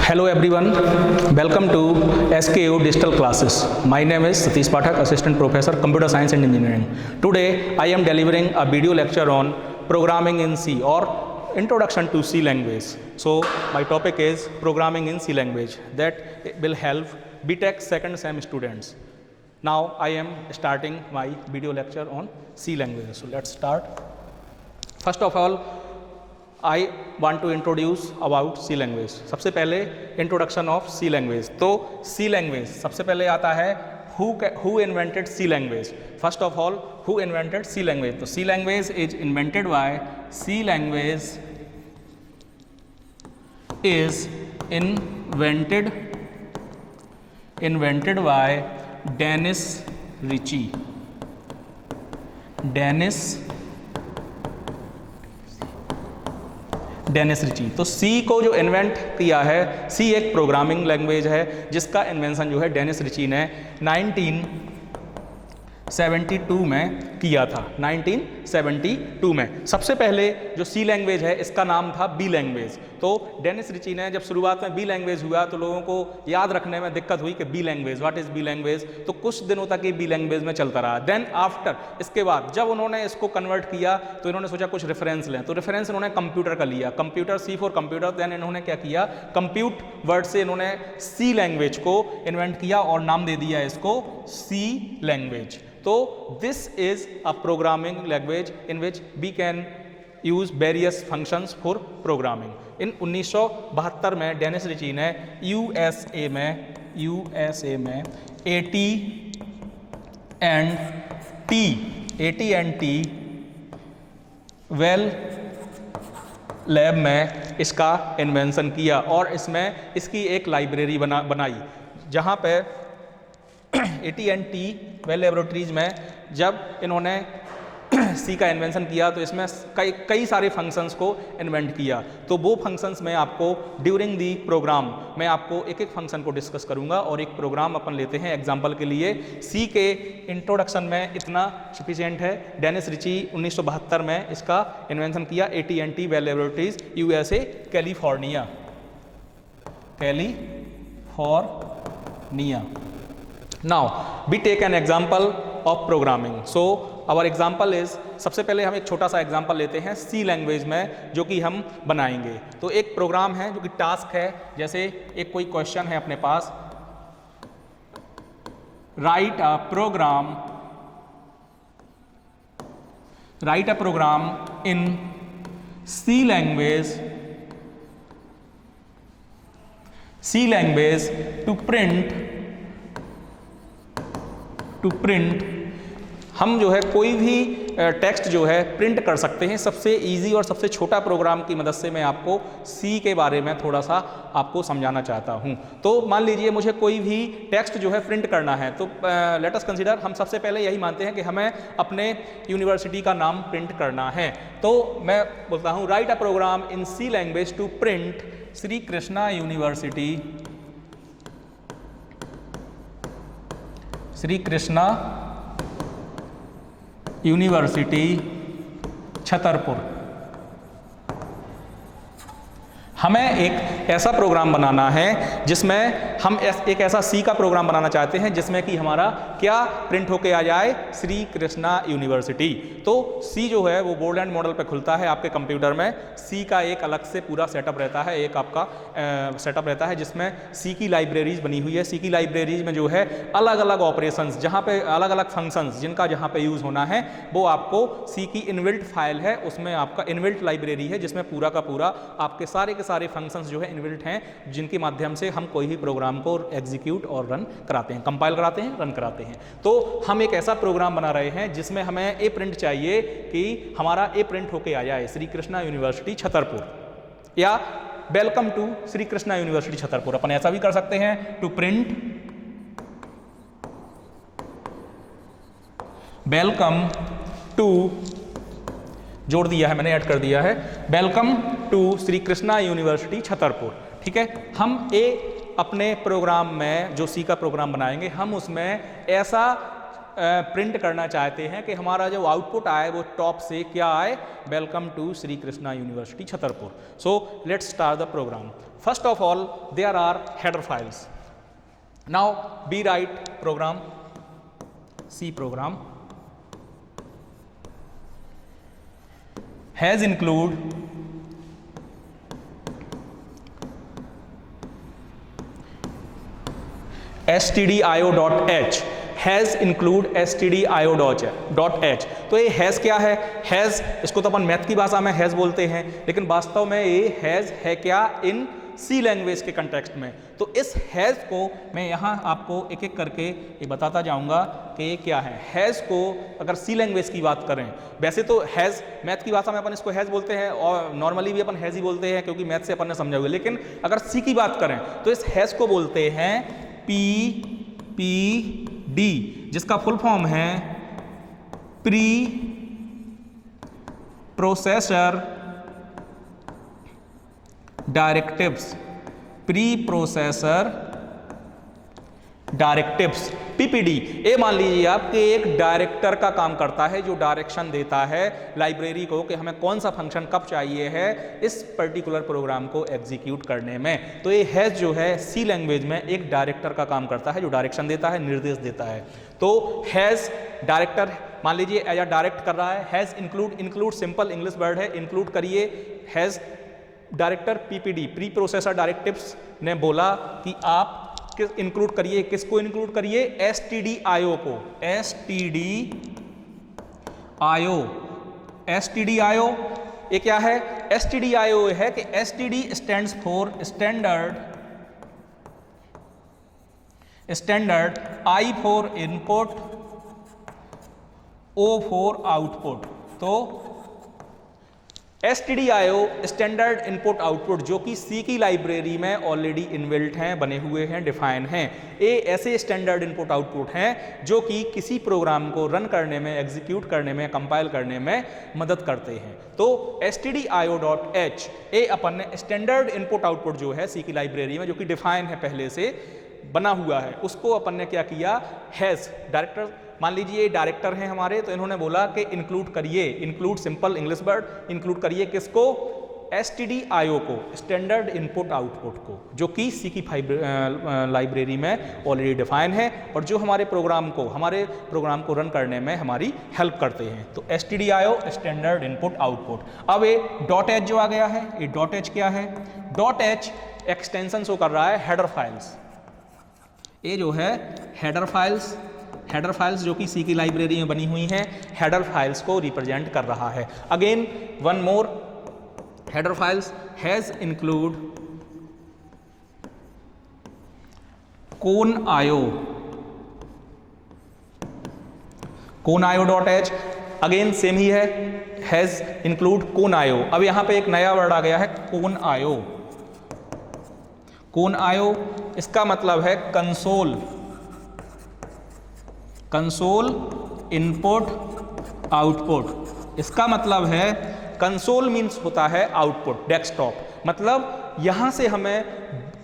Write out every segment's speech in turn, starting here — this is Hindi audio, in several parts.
Hello everyone, welcome to SKU Digital Classes. My name is Satish Pathak, Assistant Professor, Computer Science and Engineering. Today I am delivering a video lecture on programming in C or Introduction to C language. So my topic is programming in C language that will help BTech second sem students. Now I am starting my video lecture on C language. So let's start. First of all, I want to introduce about C language. सबसे पहले इंट्रोडक्शन ऑफ C language. तो C language सबसे पहले आता है who invented C language. First of all, who invented C language? तो C language is invented by by Dennis Ritchie. Dennis Ritchie. तो C को जो इन्वेंट किया है, C एक प्रोग्रामिंग लैंग्वेज है जिसका इन्वेंशन जो है डेनिस रिची ने 1972 में किया था। 1972 में सबसे पहले जो C लैंग्वेज है इसका नाम था B लैंग्वेज। तो डेनिस रिची ने जब शुरुआत में B लैंग्वेज हुआ तो लोगों को याद रखने में दिक्कत हुई कि B language, what is B language. तो कुछ दिनों तक ये B लैंग्वेज में चलता रहा। देन आफ्टर, इसके बाद जब उन्होंने इसको कन्वर्ट किया तो इन्होंने सोचा कुछ रेफरेंस लें। तो रेफरेंस इन्होंने कंप्यूटर का लिया, computer C for computer. Then इन्होंने क्या किया, कंप्यूट वर्ड से इन्होंने C लैंग्वेज को इन्वेंट किया और नाम दे दिया इसको C लैंग्वेज। तो this is a programming language in which we can use various functions for programming. In 1972 में डेनिस रिची ने यूएसए में AT&T वेल लैब में इसका इन्वेंशन किया और इसमें इसकी एक लाइब्रेरी बनाई जहाँ पे AT&T वेल लेबोरेटरीज में जब इन्होंने C का इन्वेंशन किया तो इसमें कई सारे फंक्शंस को इन्वेंट किया। तो वो फंक्शंस में आपको ड्यूरिंग दी प्रोग्राम मैं आपको एक एक फंक्शन को डिस्कस करूंगा और एक प्रोग्राम अपन लेते हैं एग्जांपल के लिए। C के इंट्रोडक्शन में इतना सफिशिएंट है। डेनिस रिची 1972 में इसका इन्वेंशन किया, AT&T well laboratories USA California. Now we take an example of programming. So our example is, सबसे पहले हम एक छोटा सा एग्जाम्पल लेते हैं C लैंग्वेज में जो कि हम बनाएंगे। तो एक प्रोग्राम है जो कि टास्क है, जैसे एक कोई क्वेश्चन है अपने पास, write a program in C language to print. हम जो है कोई भी टेक्स्ट जो है प्रिंट कर सकते हैं। सबसे इजी और सबसे छोटा प्रोग्राम की मदद से मैं आपको C के बारे में थोड़ा सा आपको समझाना चाहता हूं। तो मान लीजिए मुझे कोई भी टेक्स्ट जो है प्रिंट करना है, तो लेट अस कंसीडर, हम सबसे पहले यही मानते हैं कि हमें अपने यूनिवर्सिटी का नाम प्रिंट करना है। तो मैं बोलता हूं write a program in C language to print Shri Krishna university Chhatarpur. हमें एक ऐसा प्रोग्राम बनाना है जिसमें हम एक ऐसा C का प्रोग्राम बनाना चाहते हैं जिसमें कि हमारा क्या प्रिंट होके आ जाए, श्री कृष्णा यूनिवर्सिटी। तो C जो है वो बोर्ड एंड मॉडल पे खुलता है आपके कंप्यूटर में। C का एक अलग से पूरा सेटअप रहता है, एक आपका सेटअप रहता है जिसमें C की लाइब्रेरीज बनी हुई है। C की लाइब्रेरीज में जो है अलग अलग ऑपरेशंस, जहाँ पे अलग अलग फंक्शंस जिनका जहाँ पे यूज़ होना है वो आपको C की इनबिल्ट फाइल है, उसमें आपका इनबिल्ट लाइब्रेरी है जिसमें पूरा का पूरा आपके सारे सारे फंक्शंस जो है इनबिल्ट हैं जिनके माध्यम से हम कोई भी प्रोग्राम को एग्जीक्यूट और रन कराते हैं, कंपाइल कराते हैं, रन कराते हैं। तो हम एक ऐसा प्रोग्राम बना रहे हैं जिसमें हमें ए प्रिंट चाहिए कि हमारा ए प्रिंट होके आ जाए श्री कृष्णा यूनिवर्सिटी छतरपुर, या welcome to Shri Krishna university Chhatarpur. अपन ऐसा भी कर सकते हैं, टू प्रिंट वेलकम टू, जोड़ दिया है मैंने, ऐड कर दिया है, welcome to Shri Krishna university Chhatarpur. ठीक है, हम अपने प्रोग्राम में जो C का प्रोग्राम बनाएंगे हम उसमें ऐसा प्रिंट करना चाहते हैं कि हमारा जो आउटपुट आए वो टॉप से क्या आए, welcome to Shri Krishna university Chhatarpur. So let's start the program. First of all there are header files. Now we write program, C program has include stdio.h, has include stdio.h। तो ये हैज क्या है? हैज, इसको तो अपन मैथ की भाषा में हैज बोलते हैं, लेकिन वास्तव में ये हैज है क्या इन सी लैंग्वेज के कंटेक्स्ट में। तो इस हैज को मैं यहाँ आपको एक एक करके ये बताता जाऊँगा कि ये क्या है। हैज को अगर सी लैंग्वेज की बात करें, वैसे तो हैज मैथ की भाषा में अपन इसको हैज बोलते हैं और नॉर्मली भी अपन हैज ही बोलते हैं क्योंकि मैथ से अपन ने समझा हुआ, लेकिन अगर सी की बात करें तो इस हैज को बोलते हैं PPD, जिसका फुल फॉर्म है pre processor directives. Pre processor directives PPD, ये मान लीजिए आप कि एक डायरेक्टर का काम करता है जो डायरेक्शन देता है लाइब्रेरी को कि हमें कौन सा फंक्शन कब चाहिए है इस पर्टिकुलर प्रोग्राम को एग्जीक्यूट करने में। तो ये हैज जो है सी लैंग्वेज में एक डायरेक्टर का काम करता है जो डायरेक्शन देता है, निर्देश देता है। तो हैज डायरेक्टर मान लीजिए एज डायरेक्ट कर रहा है। Has include simple English word है, इंक्लूड करिए। Has director PPD pre processor directives ने बोला कि आप इंक्लूड करिए, किसको इंक्लूड करिए? stdio को। stdio ये क्या है? stdio है कि std stands for standard, I for input, O for output. तो stdio स्टैंडर्ड इनपुट आउटपुट जो कि सी की लाइब्रेरी में ऑलरेडी इनबिल्ट हैं, बने हुए हैं, डिफाइन हैं। ये ऐसे स्टैंडर्ड इनपुट आउटपुट हैं जो कि किसी प्रोग्राम को रन करने में, एग्जीक्यूट करने में, कंपाइल करने में मदद करते हैं। तो stdio.h ये अपन ने स्टैंडर्ड इनपुट आउटपुट जो है सी की लाइब्रेरी में जो कि डिफाइन है, पहले से बना हुआ है, उसको अपन ने क्या किया? हैज डायरेक्टर, मान लीजिए डायरेक्टर हैं हमारे, तो इन्होंने बोला कि इंक्लूड करिए, include simple English word, include करिए किसको? stdio को, स्टैंडर्ड इनपुट आउटपुट को, जो कि सी की लाइब्रेरी में ऑलरेडी डिफाइन है और जो हमारे प्रोग्राम को रन करने में हमारी हेल्प करते हैं। तो stdio स्टैंडर्ड इनपुट आउटपुट। अब ये .h जो आ गया है, ये .h क्या है? .h एक्सटेंशन शो कर रहा है हेडर फाइल्स। ये जो है हेडर फाइल्स जो कि सी की लाइब्रेरी में बनी हुई हैं, हेडर फाइल्स को रिप्रेजेंट कर रहा है। Again one more, header files has include conio.h, again same ही है, हैज इंक्लूड conio। अब यहां पे एक नया वर्ड आ गया है conio। इसका मतलब है कंसोल इनपुट आउटपुट। इसका मतलब है कंसोल मीन्स होता है आउटपुट, डेस्कटॉप। मतलब यहां से हमें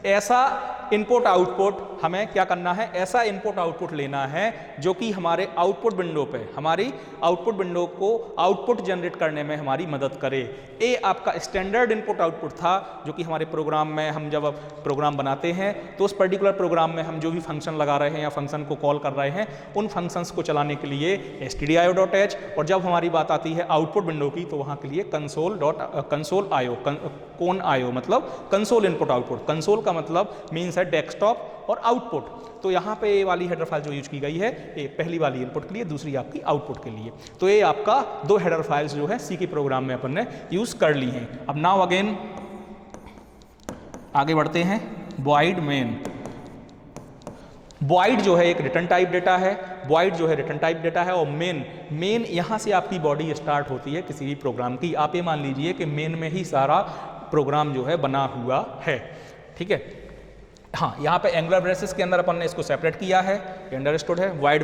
ऐसा इनपुट आउटपुट हमें क्या करना है? ऐसा इनपुट आउटपुट लेना है जो कि हमारे आउटपुट विंडो पे, हमारी आउटपुट विंडो को आउटपुट जनरेट करने में हमारी मदद करे। ये आपका स्टैंडर्ड इनपुट आउटपुट था जो कि हमारे प्रोग्राम में, हम जब प्रोग्राम बनाते हैं तो उस पर्टिकुलर प्रोग्राम में हम जो भी फंक्शन लगा रहे हैं या फंक्शन को कॉल कर रहे हैं, उन फंक्शंस को चलाने के लिए stdio.h, और जब हमारी बात आती है आउटपुट विंडो की तो वहाँ के लिए conio मतलब कंसोल इनपुट आउटपुट। कंसोल का मतलब मीन्स है डेस्कटॉप और आउटपुट। तो यहाँ पे ये वाली हेडर फाइल जो यूज की गई है, ये पहली वाली इनपुट के लिए, दूसरी आपकी आउटपुट के लिए। तो ये आपका दो हेडर फाइल्स जो है सी के प्रोग्राम में अपन ने यूज कर ली हैं। अब नाउ अगेन आगे बढ़ते हैं। वॉइड मेन, वॉइड जो है एक रिटर्न टाइप डेटा है, वॉइड जो है रिटर्न टाइप डेटा है, और मेन यहाँ से आपकी बॉडी स्टार्ट होती है किसी भी प्रोग्राम की। आप ये मान लीजिए कि मेन में ही सारा प्रोग्राम जो है बना हुआ है, ठीक है। हाँ, यहाँ पे एंगुलर ब्रेसेस के अंदर अपन ने इसको सेपरेट किया है, अंडरस्टूड है। वॉइड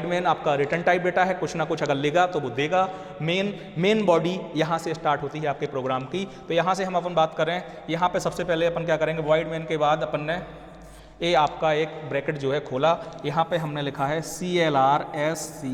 मेन आपका रिटर्न टाइप डेटा है, कुछ ना कुछ अगर लेगा तो वो देगा। मेन बॉडी यहाँ से स्टार्ट होती है आपके प्रोग्राम की। तो यहाँ से हम अपन बात करें, यहाँ पे सबसे पहले अपन क्या करेंगे, वॉइड मेन के बाद अपन ने ये आपका एक ब्रैकेट जो है खोला, यहाँ पे हमने लिखा है CLRSCR।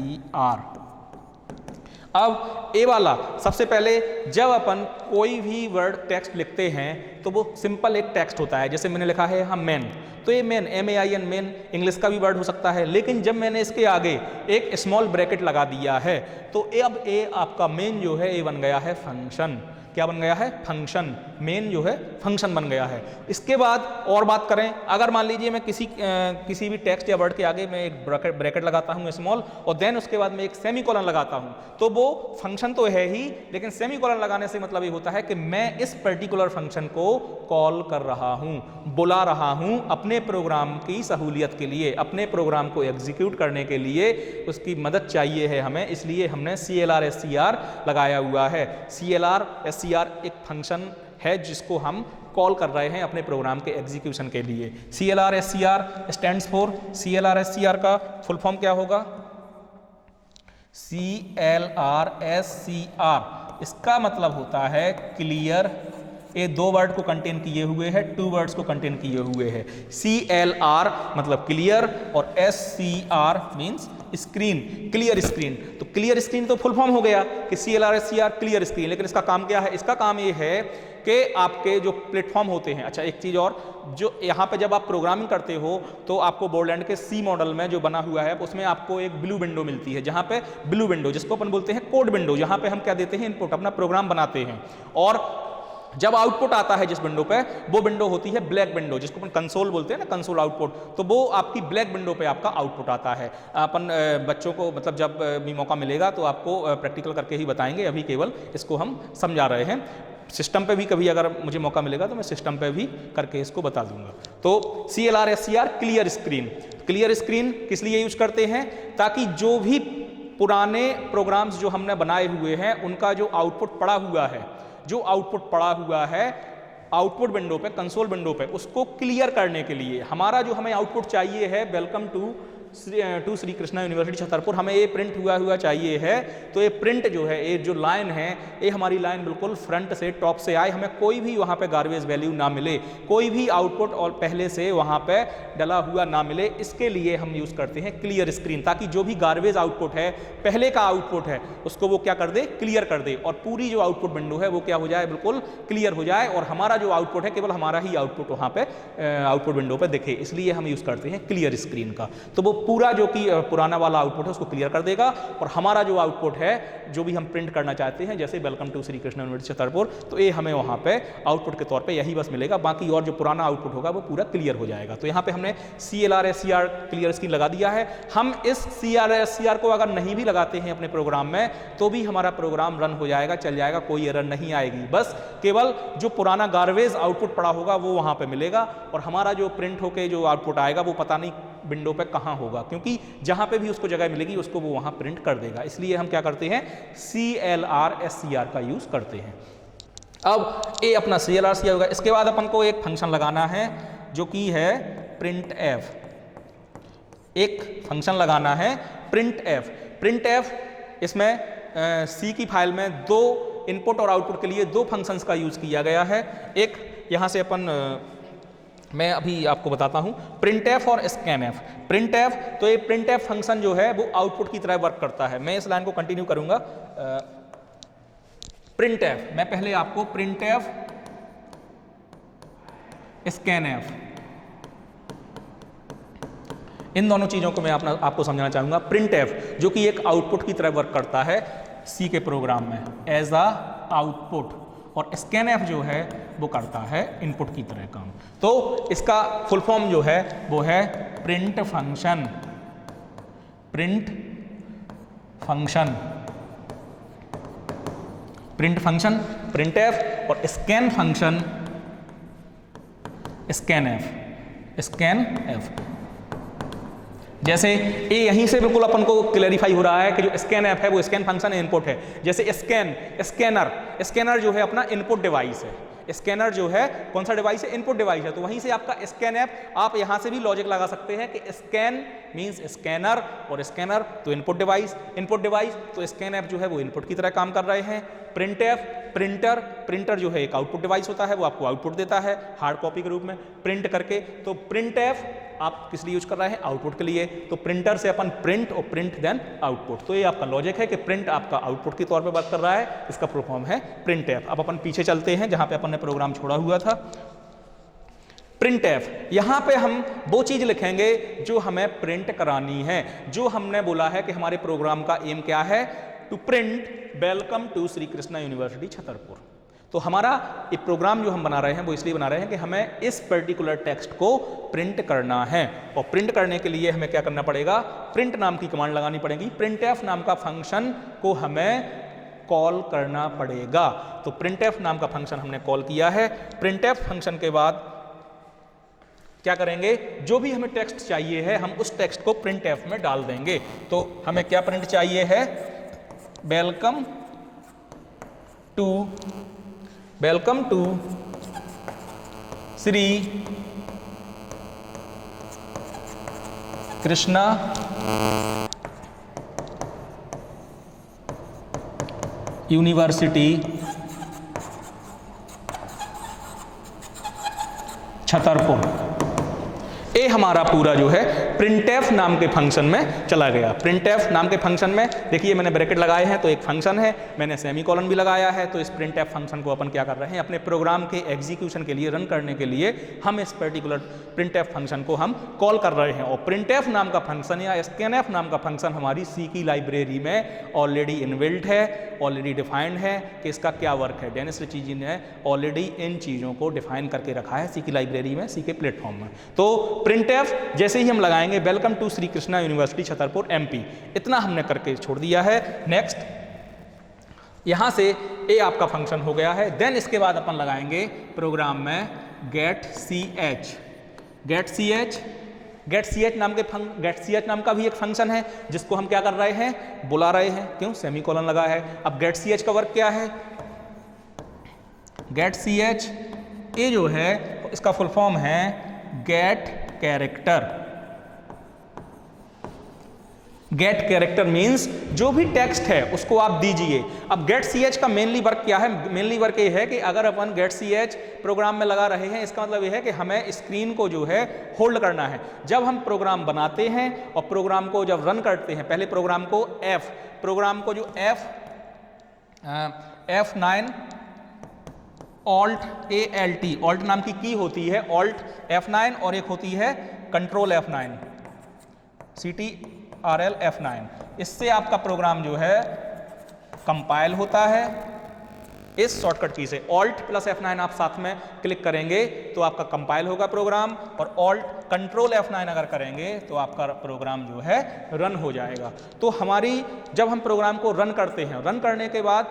अब ए वाला सबसे पहले जब अपन कोई भी वर्ड टेक्स्ट लिखते हैं तो वो सिंपल एक टेक्स्ट होता है, जैसे मैंने लिखा है हम मैन, तो ये मैन MAIN मैन इंग्लिश का भी वर्ड हो सकता है, लेकिन जब मैंने इसके आगे एक स्मॉल ब्रैकेट लगा दिया है तो अब ए आपका मेन जो है ये बन गया है फंक्शन। क्या बन गया है? फंक्शन। मेन जो है फंक्शन बन गया है। इसके बाद और बात करें, अगर मान लीजिए मैं किसी भी टेक्स्ट या वर्ड के आगे मैं एक ब्रैकेट लगाता हूँ स्मॉल, और देन उसके बाद मैं एक सेमीकोलन लगाता हूँ, तो वो फंक्शन तो है ही, लेकिन सेमीकोलन लगाने से मतलब ये होता है कि मैं इस पर्टिकुलर फंक्शन को कॉल कर रहा हूँ, बुला रहा हूँ अपने प्रोग्राम की सहूलियत के लिए, अपने प्रोग्राम को एग्जीक्यूट करने के लिए उसकी मदद चाहिए है हमें, इसलिए हमने CLRSCR लगाया हुआ है। CLRSCR एक फंक्शन है जिसको हम कॉल कर रहे हैं अपने प्रोग्राम के एग्जीक्यूशन के लिए। CLRSCR स्टैंड्स फॉर, CLRSCR का फुल फॉर्म क्या होगा? CLRSCR इसका मतलब होता है क्लियर। ये 2 वर्ड को कंटेन किए हुए है, 2 वर्ड्स को कंटेन किए हुए है। CLR मतलब क्लियर और SCR means screen, clear screen. तो क्लियर स्क्रीन तो फुल फॉर्म हो गया कि CLRSCR क्लियर स्क्रीन, लेकिन इसका काम क्या है? इसका काम ये है कि आपके जो प्लेटफॉर्म होते हैं, अच्छा एक चीज़ और, जो यहाँ पे जब आप प्रोग्रामिंग करते हो तो आपको बोर्डलैंड के C मॉडल में जो बना हुआ है उसमें आपको एक ब्लू विंडो मिलती है, जहाँ पे ब्लू विंडो जिसको अपन बोलते हैं कोड विंडो, जहाँ पे हम क्या देते हैं? इनपुट, अपना प्रोग्राम बनाते हैं। और जब आउटपुट आता है जिस विंडो पे, वो विंडो होती है ब्लैक विंडो, जिसको अपन कंसोल बोलते हैं ना, कंसोल आउटपुट, तो वो आपकी ब्लैक विंडो पे आपका आउटपुट आता है। अपन बच्चों को मतलब जब भी मौका मिलेगा तो आपको प्रैक्टिकल करके ही बताएंगे, अभी केवल इसको हम समझा रहे हैं। सिस्टम पे भी कभी अगर मुझे मौका मिलेगा तो मैं सिस्टम पे भी करके इसको बता दूंगा। तो CLRSCR clear screen. Clear screen किस लिए यूज करते हैं? ताकि जो भी पुराने प्रोग्राम्स जो हमने बनाए हुए हैं उनका जो आउटपुट पड़ा हुआ है, जो आउटपुट पड़ा हुआ है आउटपुट विंडो पे, कंसोल विंडो पे, उसको क्लियर करने के लिए हमारा जो हमें आउटपुट चाहिए है, welcome to Shri Krishna university Chhatarpur, हमें ये प्रिंट हुआ चाहिए है। तो ये प्रिंट जो है, ये जो लाइन है, ये हमारी लाइन बिल्कुल फ्रंट से टॉप से आए, हमें कोई भी वहाँ पे गार्बेज वैल्यू ना मिले, कोई भी आउटपुट और पहले से वहाँ पे डला हुआ ना मिले। इसके लिए हम यूज़ करते हैं क्लियर स्क्रीन, ताकि जो भी गार्बेज आउटपुट है, पहले का आउटपुट है, उसको वो क्या कर दे? क्लियर कर दे, और पूरी जो आउटपुट विंडो है वो क्या हो जाए? बिल्कुल क्लियर हो जाए, और हमारा जो आउटपुट है केवल हमारा ही आउटपुट वहाँ पे आउटपुट विंडो पे दिखे। इसलिए हम यूज़ करते हैं क्लियर स्क्रीन का। तो वो पूरा जो कि पुराना वाला आउटपुट है उसको क्लियर कर देगा, और हमारा जो आउटपुट है, जो भी हम प्रिंट करना चाहते हैं, जैसे welcome to Shri Krishna university Chhatarpur, तो ये हमें वहाँ पे आउटपुट के तौर पे यही बस मिलेगा, बाकी और जो पुराना आउटपुट होगा वो पूरा क्लियर हो जाएगा। तो यहाँ पे हमने CLRSCR क्लियर स्क्रीन लगा दिया है। हम इस CLRSCR को अगर नहीं भी लगाते हैं अपने प्रोग्राम में तो भी हमारा प्रोग्राम रन हो जाएगा, चल जाएगा, कोई एरर नहीं आएगी। बस केवल जो पुराना गार्बेज आउटपुट पड़ा होगा वो वहाँ पे मिलेगा, और हमारा जो प्रिंट होके जो आउटपुट आएगा वो पता नहीं विंडो पे कहाँ होगा, क्योंकि जहाँ पे भी उसको जगह मिलेगी उसको वो वहाँ प्रिंट कर देगा। इसलिए हम क्या करते हैं? CLRSCR का यूज़ करते हैं। अब ये अपना CLRSCR होगा। इसके बाद अपन को एक फंक्शन लगाना है जो कि है printf। एक फंक्शन लगाना है printf। printf इसमें C की फाइल में 2 इनपुट और आउटपुट के लिए 2 फंक्शंस का यूज़ किया गया है। एक यहाँ से अपन मैं अभी आपको बताता हूँ, printf और scanf। printf, तो ये printf फंक्शन जो है वो आउटपुट की तरह वर्क करता है। मैं इस लाइन को कंटिन्यू करूँगा। printf, मैं पहले आपको printf scanf इन दोनों चीज़ों को मैं आपको समझाना चाहूँगा। printf जो कि एक आउटपुट की तरह वर्क करता है C के प्रोग्राम में एज आ आउटपुट, और scanf जो है वो करता है इनपुट की तरह काम। तो इसका फुल फॉर्म जो है वो है print function. Print function, print function printf, और स्कैन फंक्शन scanf। जैसे ये यहीं से बिल्कुल अपन को क्लैरिफाई हो रहा है कि जो scanf है वो स्कैन फंक्शन इनपुट है। जैसे स्कैनर जो है अपना इनपुट डिवाइस है, स्कैनर जो है कौन सा डिवाइस है, इनपुट डिवाइस है, तो वहीं से आपका स्कैन ऐप, आप यहां से भी लॉजिक लगा सकते हैं कि स्कैन मींस स्कैनर और स्कैनर तो इनपुट डिवाइस तो स्कैन ऐप जो है वो इनपुट की तरह काम कर रहे हैं। प्रिंट ऐप, प्रिंटर जो है एक आउटपुट डिवाइस होता है, वो आपको आउटपुट देता है हार्ड कॉपी के रूप में प्रिंट करके। तो प्रिंट ऐप आप किस लिए यूज कर रहे हैं, आउटपुट के लिए, तो प्रिंटर से अपन प्रिंट और प्रिंट देन आउटपुट। तो ये आपका लॉजिक है कि प्रिंट आपका आउटपुट के तौर पे वर्क कर रहा है, इसका फुल फॉर्म है प्रिंट ऐप। अब अपन पीछे चलते हैं जहां पे अपन ने प्रोग्राम छोड़ा हुआ था। प्रिंट ऐप, यहां पे हम वो चीज लिखेंगे जो हमें प्रिंट करानी है, जो हमने बोला है कि हमारे प्रोग्राम का एम क्या है, to print welcome to Shri Krishna university Chhatarpur. तो हमारा एक प्रोग्राम जो हम बना रहे हैं वो इसलिए बना रहे हैं कि हमें इस पर्टिकुलर टेक्स्ट को प्रिंट करना है, और प्रिंट करने के लिए हमें क्या करना पड़ेगा, प्रिंट नाम की कमांड लगानी पड़ेगी। printf नाम का फंक्शन को हमें कॉल करना पड़ेगा। तो printf नाम का फंक्शन हमने कॉल किया है। printf फंक्शन के बाद क्या करेंगे, जो भी हमें टेक्स्ट चाहिए है हम उस टेक्स्ट को printf में डाल देंगे। तो हमें क्या प्रिंट चाहिए है, welcome to Shri Krishna university Chhatarpur. ये हमारा पूरा जो है printf नाम के फंक्शन में चला गया। printf नाम के फंक्शन में देखिए मैंने ब्रैकेट लगाए हैं तो एक फंक्शन है, मैंने सेमीकोलन भी लगाया है। तो इस printf फंक्शन को अपन क्या कर रहे हैं, अपने प्रोग्राम के एग्जीक्यूशन के लिए, रन करने के लिए हम इस पर्टिकुलर printf फंक्शन को हम कॉल कर रहे हैं। और printf नाम का फंक्शन या scanf नाम का फंक्शन हमारी सी की लाइब्रेरी में ऑलरेडी इनबिल्ट है, ऑलरेडी डिफाइंड है कि इसका क्या वर्क है। डेनिस रिची जी ने ऑलरेडी इन चीज़ों को डिफाइन करके रखा है सी की लाइब्रेरी में, सी के प्लेटफॉर्म में। तो printf जैसे ही हम लगाएंगे welcome to Shri Krishna university Chhatarpur MP, इतना हमने करके छोड़ दिया है। नेक्स्ट, यहां से ए आपका फंक्शन हो गया है। देन इसके बाद अपन लगाएंगे प्रोग्राम में गेट ch नाम का भी एक फंक्शन है जिसको हम क्या कर रहे हैं, बुला रहे हैं। क्यों, सेमीकोलन लगा है। अब गेट ch का वर्क क्या है, गेट ch ये जो है इसका फुल फॉर्म है गेट कैरेक्टर मीन्स जो भी टेक्स्ट है उसको आप दीजिए। अब गेट ch का मेनली वर्क क्या है, मेनली वर्क ये है कि अगर अपन गेट ch प्रोग्राम में लगा रहे हैं, इसका मतलब ये है कि हमें स्क्रीन को जो है होल्ड करना है। जब हम प्रोग्राम बनाते हैं और प्रोग्राम को जब रन करते हैं, पहले प्रोग्राम को जो F9 ऑल्ट नाम की होती है, ऑल्ट F9 और एक होती है कंट्रोल F9, CTRL F9। इससे आपका प्रोग्राम जो है कंपाइल होता है। इस शॉर्टकट की से ऑल्ट प्लस F9 आप साथ में क्लिक करेंगे तो आपका कंपाइल होगा प्रोग्राम, और ऑल्ट कंट्रोल F9 अगर करेंगे तो आपका प्रोग्राम जो है रन हो जाएगा। तो हमारी जब हम प्रोग्राम को रन करते हैं, रन करने के बाद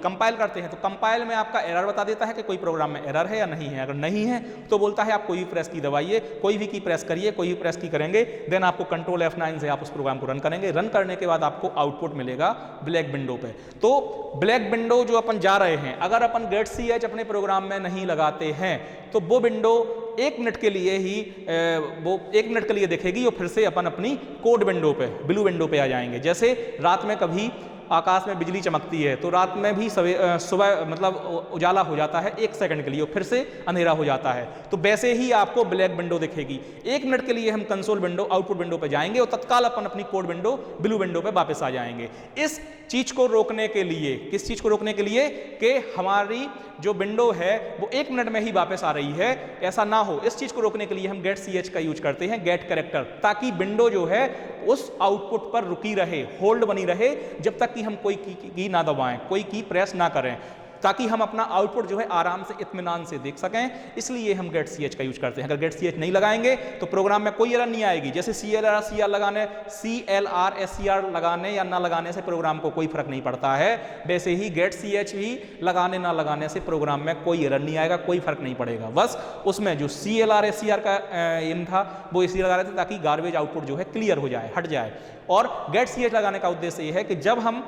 कंपाइल करते हैं, तो कंपाइल में आपका एरर बता देता है कि कोई प्रोग्राम में एरर है या नहीं है। अगर नहीं है तो बोलता है आप कोई भी प्रेस की दबाइए, कोई भी की प्रेस करिए, कोई भी प्रेस की करेंगे, देन आपको कंट्रोल F9 से आप उस प्रोग्राम को रन करेंगे। रन करने के बाद आपको आउटपुट मिलेगा ब्लैक विंडो पे। तो ब्लैक विंडो जो अपन जा रहे हैं, अगर अपन गेट ch अपने प्रोग्राम में नहीं लगाते हैं तो वो विंडो 1 मिनट के लिए दिखेगी, और फिर से अपन अपनी कोड विंडो पे, ब्लू विंडो पे आ जाएंगे। जैसे रात में कभी आकाश में बिजली चमकती है तो रात में भी सुबह मतलब उजाला हो जाता है 1 सेकंड के लिए, और फिर से अंधेरा हो जाता है, तो वैसे ही आपको ब्लैक विंडो दिखेगी। 1 मिनट के लिए हम कंसोल विंडो, आउटपुट विंडो पे जाएंगे और तत्काल अपन अपनी कोड विंडो, ब्लू विंडो पे वापस आ जाएंगे। इस चीज को रोकने के लिए, किस चीज को रोकने के लिए कि हमारी जो विंडो है वो 1 मिनट में ही वापस आ रही है, ऐसा ना हो, इस चीज को रोकने के लिए हम गेट ch का यूज करते हैं, गेट कैरेक्टर, ताकि विंडो जो है उस आउटपुट पर रुकी रहे, होल्ड बनी रहे, जब तक कि हम कोई की ना दबाएं, कोई की प्रेस ना करें, ताकि हम अपना आउटपुट जो है आराम से, इत्मीनान से देख सकें। इसलिए हम गेट ch का यूज करते हैं। अगर गेट ch नहीं लगाएंगे तो प्रोग्राम में कोई एरर नहीं आएगी। जैसे CLR SCR लगाने या ना लगाने से प्रोग्राम को कोई फर्क नहीं पड़ता है, वैसे ही गेट ch भी लगाने ना लगाने से प्रोग्राम में कोई एरर नहीं आएगा, कोई फर्क नहीं पड़ेगा। बस उसमें जो CLR SCR का एम था वो इसलिए लगा रहे थे ताकि गार्बेज आउटपुट जो है क्लियर हो जाए, हट जाए। और गेट ch लगाने का उद्देश्य ये है कि जब हम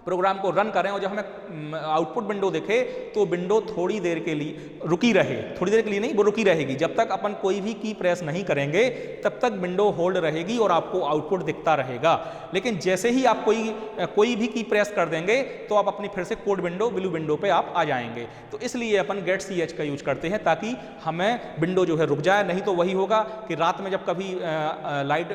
प्रोग्राम को रन करें और जब हमें आउटपुट विंडो दिखे तो विंडो थोड़ी देर के लिए रुकी रहे, थोड़ी देर के लिए नहीं, वो रुकी रहेगी। जब तक अपन कोई भी की प्रेस नहीं करेंगे तब तक विंडो होल्ड रहेगी और आपको आउटपुट दिखता रहेगा। लेकिन जैसे ही आप कोई भी की प्रेस कर देंगे तो आप अपनी फिर से कोड विंडो, ब्लू विंडो पे आप आ जाएंगे। तो इसलिए अपन गेट ch का यूज करते हैं ताकि हमें विंडो जो है रुक जाए। नहीं तो वही होगा कि रात में जब कभी लाइट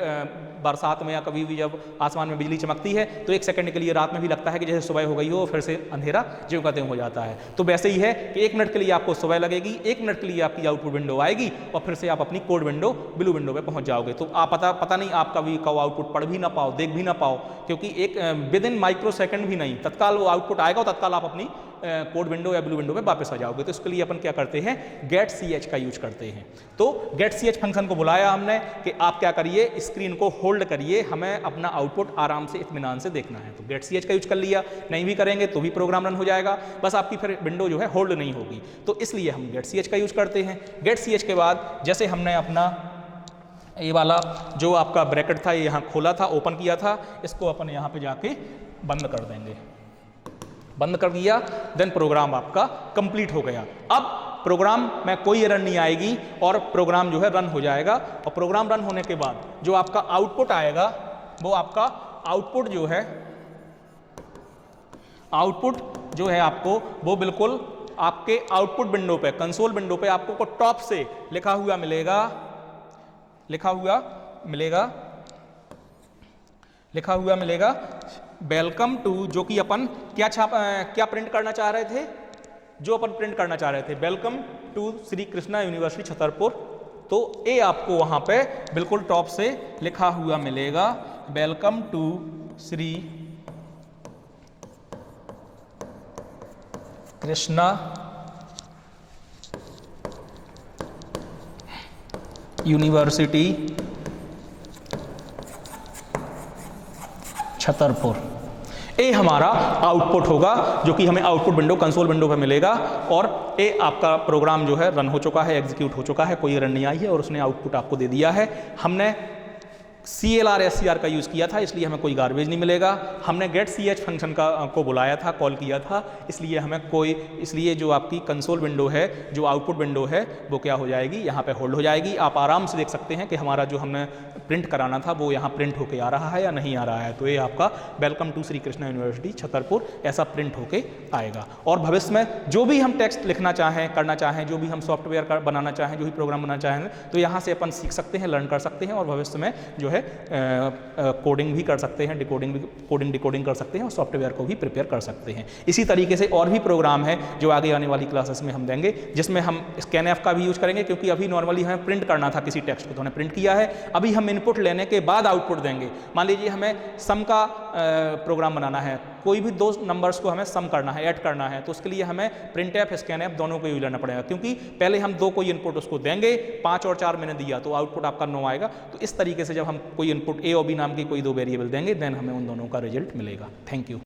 बरसात में या कभी भी जब आसमान में बिजली चमकती है तो 1 सेकंड के लिए रात में भी लगता है कि जैसे सुबह हो गई हो, फिर से अंधेरा ज्यों का त्यों हो जाता है। तो वैसे ही है कि 1 मिनट के लिए आपको सुबह लगेगी, 1 मिनट के लिए आपकी आउटपुट विंडो आएगी और फिर से आप अपनी कोड विंडो, ब्लू विंडो पे पहुंच जाओगे। तो आप पता नहीं आप कभी कब आउटपुट पढ़ भी ना पाओ, देख भी ना पाओ, क्योंकि एक विद इन माइक्रो सेकंड भी नहीं, तत्काल वो आउटपुट आएगा और तत्काल आप अपनी कोड विंडो या ब्लू विंडो पे वापस आ जाओगे। तो इसके लिए अपन क्या करते हैं, गेट ch का यूज करते हैं। तो गेट ch फंक्शन को बुलाया हमने कि आप क्या करिए, स्क्रीन को होल्ड करिए, हमें अपना आउटपुट आराम से इत्मीनान से देखना है। तो गेट ch का यूज कर लिया, नहीं भी करेंगे तो भी प्रोग्राम रन हो जाएगा, बस आपकी फिर विंडो जो है होल्ड नहीं होगी। तो इसलिए हम गेट ch का यूज करते हैं। गेट ch के बाद जैसे हमने अपना ये वाला जो आपका ब्रैकेट था ये यहाँ खोला था, ओपन किया था, इसको अपन यहाँ पे जाके बंद कर देंगे। बंद कर दिया, देन प्रोग्राम आपका कंप्लीट हो गया। अब प्रोग्राम में कोई एरर नहीं आएगी और प्रोग्राम जो है रन हो जाएगा। और प्रोग्राम रन होने के बाद जो आपका आउटपुट आएगा वो आपका आउटपुट जो है आपको वो बिल्कुल आपके आउटपुट विंडो पे, कंसोल विंडो पे आपको टॉप से लिखा हुआ मिलेगा वेलकम टू, जो कि अपन क्या प्रिंट करना चाह रहे थे, welcome to Shri Krishna university Chhatarpur. तो ये आपको वहां पे बिल्कुल टॉप से लिखा हुआ मिलेगा, welcome to Shri Krishna university Chhatarpur. ये हमारा आउटपुट होगा जो कि हमें आउटपुट विंडो, कंसोल विंडो पे मिलेगा और ये आपका प्रोग्राम जो है रन हो चुका है, एग्जीक्यूट हो चुका है, कोई एरर नहीं आई है और उसने आउटपुट आपको दे दिया है। हमने CLR SCR का यूज़ किया था इसलिए हमें कोई गार्बेज नहीं मिलेगा। हमने गेट ch फंक्शन को बुलाया था, कॉल किया था, इसलिए जो आपकी कंसोल विंडो है, जो आउटपुट विंडो है वो क्या हो जाएगी, यहाँ पे होल्ड हो जाएगी। आप आराम से देख सकते हैं कि हमारा जो हमने प्रिंट कराना था वो यहाँ प्रिंट होके आ रहा है या नहीं आ रहा है। तो ये आपका welcome to Shri Krishna university Chhatarpur ऐसा प्रिंट होके आएगा। और भविष्य में जो भी हम टेक्स्ट लिखना चाहें, करना चाहें, जो भी हम सॉफ्टवेयर बनाना चाहें, जो भी प्रोग्राम बनाना चाहें, तो यहाँ से अपन सीख सकते हैं, लर्न कर सकते हैं और भविष्य में जो है कोडिंग भी कर सकते हैं, डिकोडिंग कर सकते हैं और सॉफ्टवेयर को भी प्रिपेयर कर सकते हैं। इसी तरीके से और भी प्रोग्राम है जो आगे आने वाली क्लासेस में हम देंगे, जिसमें हम scanf का भी यूज करेंगे, क्योंकि अभी नॉर्मली हमें प्रिंट करना था किसी टेक्स्ट को, तो हमने प्रिंट किया है। अभी हम इनपुट लेने के बाद आउटपुट देंगे। मान लीजिए हमें सम का प्रोग्राम बनाना है, कोई भी 2 नंबर्स को हमें सम करना है, ऐड करना है, तो उसके लिए हमें printf, scanf दोनों को यूज लेना पड़ेगा, क्योंकि पहले हम 2 कोई इनपुट उसको देंगे, 5 और 4 मैंने दिया तो आउटपुट आपका 9 आएगा। तो इस तरीके से जब हम कोई इनपुट a और b नाम की कोई 2 वेरिएबल देंगे, देन हमें उन दोनों का रिजल्ट मिलेगा। Thank you.